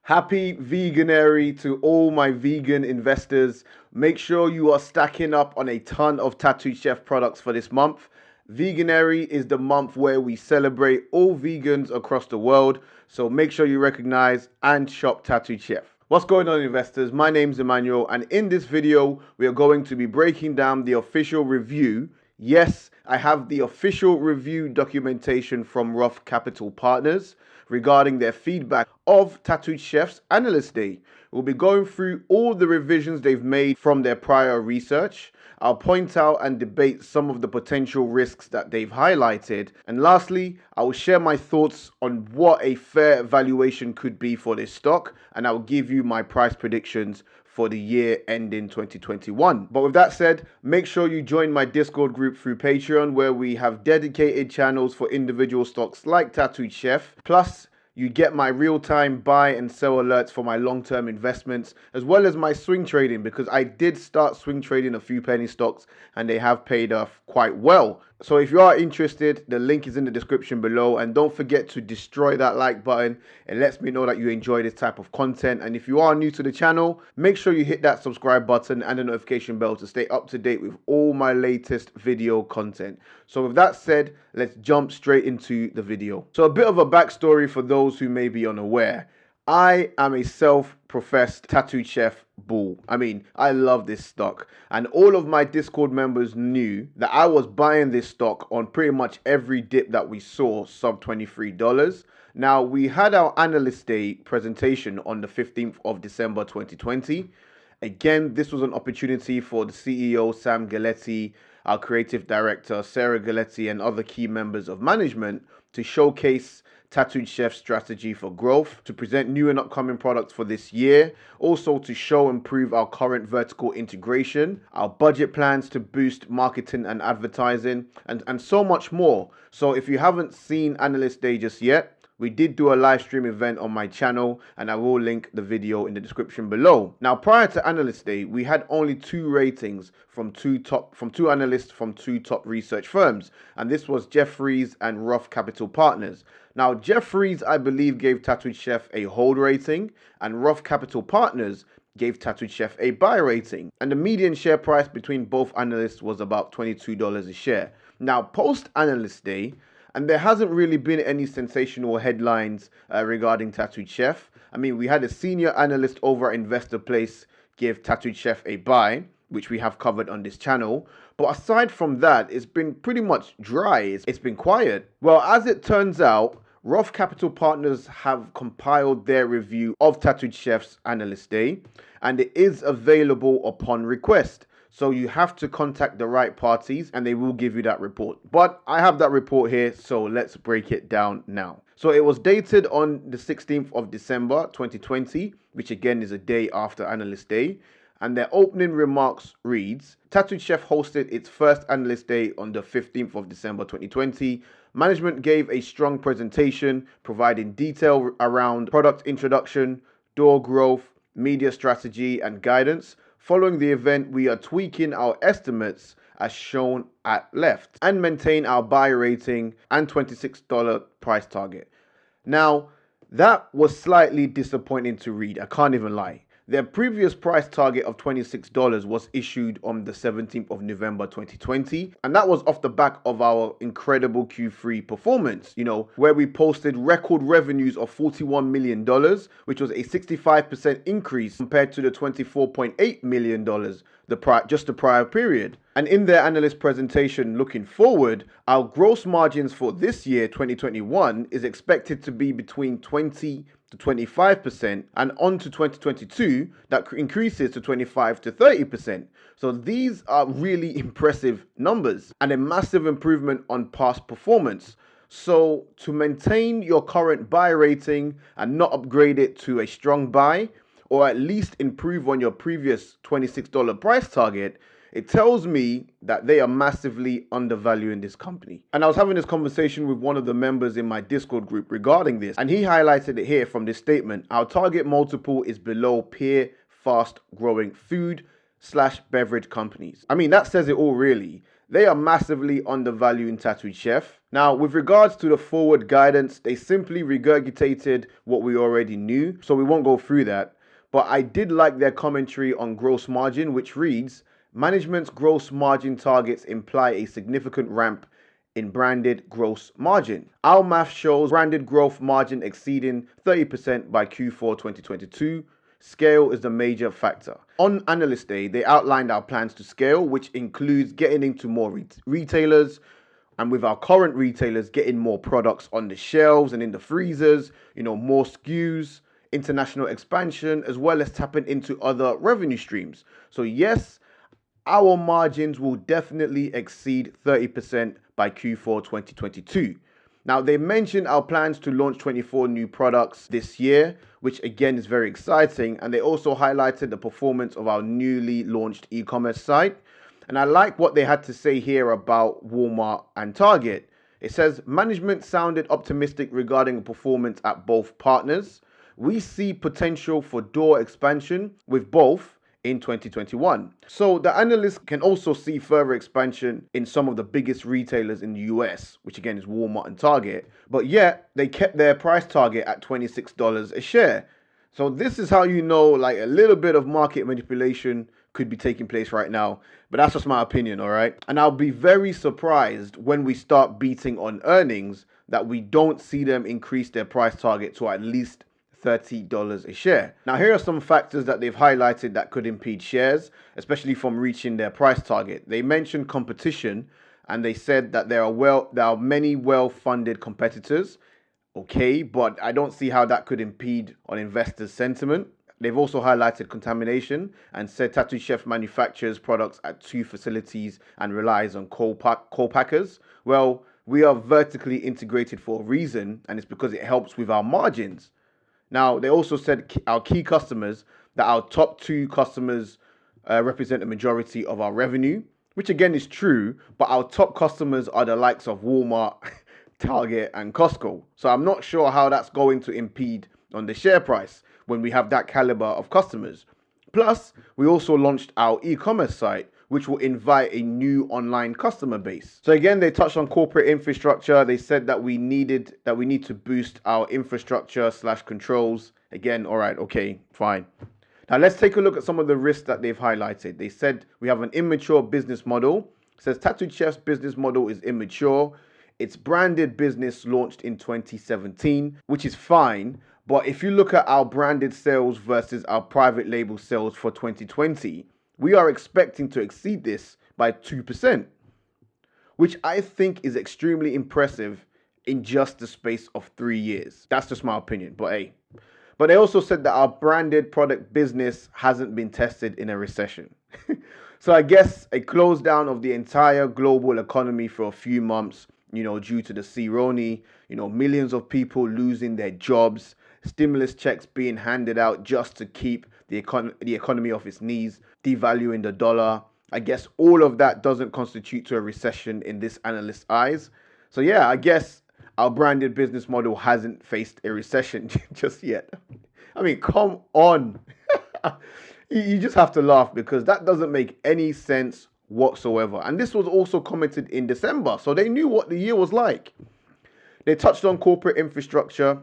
Happy Veganuary to all my vegan investors. Make sure you are stacking up on a ton of Tattooed Chef products for this month. Veganuary is the month where we celebrate all vegans across the world. So make sure you recognize and shop Tattooed Chef. What's going on, investors? My name's Emmanuel, and in this video, we are going to be breaking down the official review. Yes, I have the official review documentation from Roth Capital Partners regarding their feedback of Tattooed Chef's Analyst Day. We'll be going through all the revisions they've made from their prior research. I'll point out and debate some of the potential risks that they've highlighted. And lastly, I will share my thoughts on what a fair valuation could be for this stock, and I'll give you my price predictions for the year ending 2021. But with that said, make sure you join my Discord group through Patreon, where we have dedicated channels for individual stocks like Tattooed Chef. Plus, you get my real-time buy and sell alerts for my long-term investments, as well as my swing trading, because I did start swing trading a few penny stocks and they have paid off quite well. So if you are interested, the link is in the description below, and don't forget to destroy that like button. It lets me know that you enjoy this type of content. And if you are new to the channel, make sure you hit that subscribe button and the notification bell to stay up to date with all my latest video content. So with that said, let's jump straight into the video. So a bit of a backstory for those who may be unaware. I am a self-professed Tattooed Chef bull. I love this stock, and all of my Discord members knew that I was buying this stock on pretty much every dip that we saw sub $23. Now, we had our Analyst Day presentation on the 15th of December 2020. Again, this was an opportunity for the CEO, Sam Galetti, our creative director, Sarah Galetti, and other key members of management to showcase Tattooed Chef's strategy for growth, to present new and upcoming products for this year, also to show and prove our current vertical integration, our budget plans to boost marketing and advertising, and so much more. So if you haven't seen Analyst Day just yet, we did do a live stream event on my channel, and I will link the video in the description below. Now, prior to Analyst Day, we had only 2 ratings from two analysts from 2 top research firms, and this was Jefferies and Roth Capital Partners. Now, Jefferies, I believe, gave Tattooed Chef a hold rating, and Roth Capital Partners gave Tattooed Chef a buy rating. And the median share price between both analysts was about $22 a share. Now, post Analyst Day, and there hasn't really been any sensational headlines regarding Tattooed Chef. We had a senior analyst over at Investor Place give Tattooed Chef a buy, which we have covered on this channel. But aside from that, it's been pretty much dry. It's been quiet. Well, as it turns out, Roth Capital Partners have compiled their review of Tattooed Chef's Analyst Day, and it is available upon request. So you have to contact the right parties and they will give you that report. But I have that report here, so let's break it down now. So it was dated on the 16th of December 2020, which again is a day after Analyst Day. And their opening remarks reads, Tattooed Chef hosted its first Analyst Day on the 15th of December 2020. Management gave a strong presentation, providing detail around product introduction, door growth, media strategy, and guidance. Following the event, we are tweaking our estimates as shown at left and maintain our buy rating and $26 price target. Now, that was slightly disappointing to read. I can't even lie. Their previous price target of $26 was issued on the 17th of November 2020, and that was off the back of our incredible Q3 performance, where we posted record revenues of $41 million, which was a 65% increase compared to the $24.8 million just the prior period. And in their analyst presentation looking forward, our gross margins for this year, 2021, is expected to be between 20 to 25%, and on to 2022, that increases to 25 to 30%. So these are really impressive numbers and a massive improvement on past performance. So to maintain your current buy rating and not upgrade it to a strong buy, or at least improve on your previous $26 price target, it tells me that they are massively undervaluing this company. And I was having this conversation with one of the members in my Discord group regarding this, and he highlighted it here from this statement. Our target multiple is below peer fast growing food/beverage companies. That says it all really. They are massively undervaluing Tattooed Chef. Now, with regards to the forward guidance, they simply regurgitated what we already knew, so we won't go through that. But I did like their commentary on gross margin, which reads, management's gross margin targets imply a significant ramp in branded gross margin. Our math shows branded gross margin exceeding 30% by Q4 2022. Scale is the major factor. On Analyst Day, they outlined our plans to scale, which includes getting into more retailers, and with our current retailers, getting more products on the shelves and in the freezers, more SKUs, international expansion, as well as tapping into other revenue streams. So yes, our margins will definitely exceed 30% by Q4 2022. Now, they mentioned our plans to launch 24 new products this year, which again is very exciting. And they also highlighted the performance of our newly launched e-commerce site. And I like what they had to say here about Walmart and Target. It says, management sounded optimistic regarding performance at both partners. We see potential for door expansion with both in 2021. So the analysts can also see further expansion in some of the biggest retailers in the US, which again is Walmart and Target, but yet they kept their price target at $26 a share. So this is how you know like a little bit of market manipulation could be taking place right now, but that's just my opinion, all right? And I'll be very surprised when we start beating on earnings that we don't see them increase their price target to at least $30 a share. Now, here are some factors that they've highlighted that could impede shares, especially from reaching their price target. They mentioned competition, and they said that there are many well-funded competitors. Okay, but I don't see how that could impede on investors' sentiment. They've also highlighted contamination and said Tattooed Chef manufactures products at 2 facilities and relies on co-packers. Well, we are vertically integrated for a reason, and it's because it helps with our margins. Now, they also said our key customers, that our top 2 customers represent a majority of our revenue, which again is true, but our top customers are the likes of Walmart, Target, and Costco. So I'm not sure how that's going to impede on the share price when we have that caliber of customers. Plus, we also launched our e-commerce site, which will invite a new online customer base. So again, they touched on corporate infrastructure. They said that we need to boost our infrastructure / controls. Again, all right, okay, fine. Now let's take a look at some of the risks that they've highlighted. They said we have an immature business model. It says Tattooed Chef's business model is immature. Its branded business launched in 2017, which is fine. But if you look at our branded sales versus our private label sales for 2020, we are expecting to exceed this by 2%, which I think is extremely impressive in just the space of 3 years. That's just my opinion, but hey. But they also said that our branded product business hasn't been tested in a recession. So I guess a close down of the entire global economy for a few months, due to the Cironi, millions of people losing their jobs, stimulus checks being handed out just to keep the economy off its knees, devaluing the dollar. I guess all of that doesn't constitute to a recession in this analyst's eyes. So yeah, I guess our branded business model hasn't faced a recession just yet. I mean, come on. You just have to laugh because that doesn't make any sense whatsoever. And this was also commented in December, so they knew what the year was like. They touched on corporate infrastructure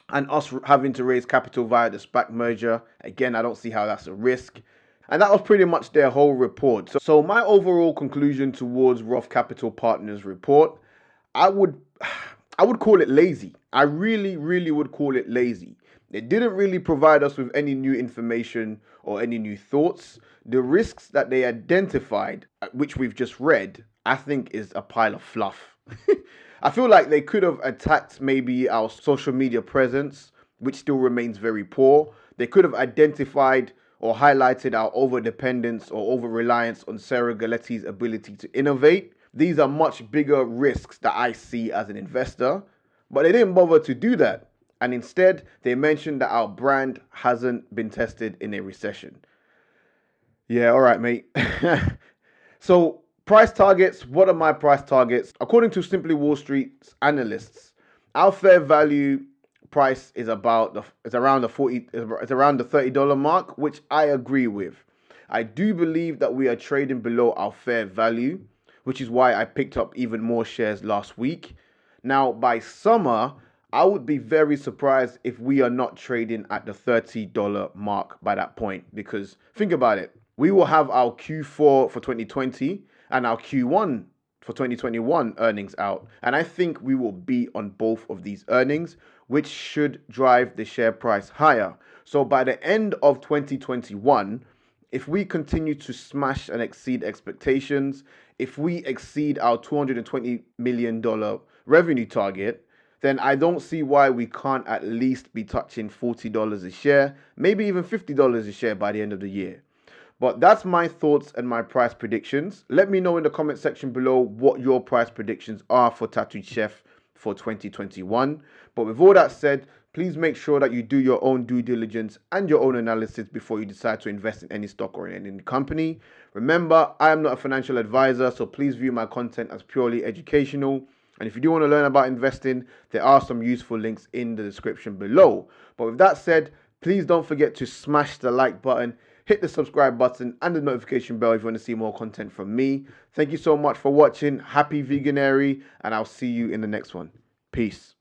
and us having to raise capital via the SPAC merger. Again, I don't see how that's a risk. And that was pretty much their whole report. So my overall conclusion towards Roth Capital Partners report, I would call it lazy. I really would call it lazy. It didn't really provide us with any new information or any new thoughts. The risks that they identified, which we've just read, I think is a pile of fluff. I feel like they could have attacked maybe our social media presence, which still remains very poor. They could have identified or highlighted our over-dependence or over-reliance on Sarah Galetti's ability to innovate. These are much bigger risks that I see as an investor, but they didn't bother to do that. And instead, they mentioned that our brand hasn't been tested in a recession. Yeah, all right, mate. So, price targets. What are my price targets? According to Simply Wall Street's analysts, our fair value price is around the $30 mark, which I agree with. I do believe that we are trading below our fair value, which is why I picked up even more shares last week. Now, by summer, I would be very surprised if we are not trading at the $30 mark by that point, because think about it. We will have our Q4 for 2020 and our Q1 for 2021 earnings out. And I think we will be on both of these earnings, which should drive the share price higher. So by the end of 2021, if we continue to smash and exceed expectations, if we exceed our $220 million revenue target, then I don't see why we can't at least be touching $40 a share, maybe even $50 a share by the end of the year. But that's my thoughts and my price predictions. Let me know in the comment section below what your price predictions are for Tattooed Chef for 2021. But with all that said, please make sure that you do your own due diligence and your own analysis before you decide to invest in any stock or in any company. Remember, I am not a financial advisor, so please view my content as purely educational. And if you do want to learn about investing, there are some useful links in the description below. But with that said, please don't forget to smash the like button, hit the subscribe button and the notification bell if you want to see more content from me. Thank you so much for watching. Happy Veganuary, and I'll see you in the next one. Peace.